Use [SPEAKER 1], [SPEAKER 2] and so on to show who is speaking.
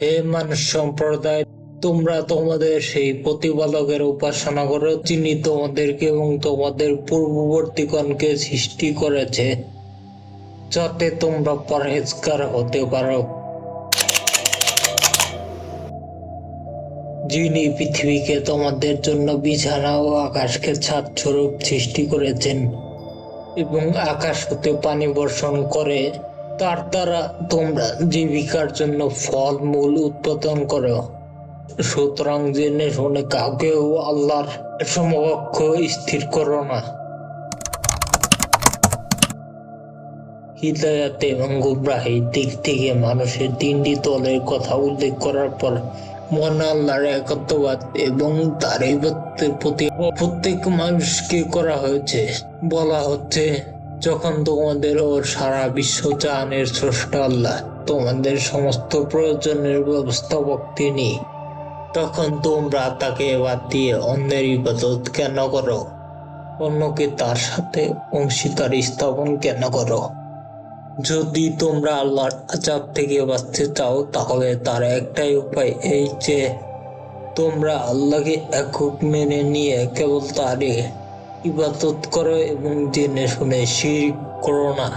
[SPEAKER 1] হে মানুষ সম্প্রদায়, তোমরা তোমাদের সেই প্রতিপালকের উপাসনা করো, যিনি তোমাদেরকে এবং তোমাদের পূর্ববর্তীগণকে সৃষ্টি করেছে, যাতে তোমরা পরহেজগার হতে পারো। যিনি পৃথিবীকে তোমাদের জন্য বিছানা ও আকাশকে ছাদ স্বরূপ সৃষ্টি করেছেন এবং আকাশ হতে পানি বর্ষণ করে, তার দ্বারা তোমরা জীবিকার জন্য ফল মূল উৎপাদন করো। সুতরাং জেনে শুনে কাউকেও আল্লাহর সমকক্ষ স্থির করো না। হিদায়াত এবং গুমরাহির দিক থেকে মানুষের তিনটি দলের কথা উল্লেখ করার পর মহান আল্লাহর একাত্মবাদ এবং তার ইবাদতের প্রতি প্রত্যেক মানুষকে করা হয়েছে। বলা হচ্ছে, যখন তোমাদের ও সারা বিশ্ব জাহানের স্রষ্টা আল্লাহ, তোমাদের সমস্ত প্রয়োজনের ব্যবস্থাপক তিনি, তখন তোমরা তাকে বাদ দিয়ে অন্যের ইবাদত কেন করো? অন্যকে তার সাথে অংশীদার স্থাপন কেন করো? যদি তোমরা আল্লাহর আযাব থেকে বাঁচতে চাও, তাহলে তার একটাই উপায়, এই যে তোমরা আল্লাহকে একক মেনে নিয়ে কেবল তারই ইবাদত করো এবং জেনে শুনে শিরক করো না।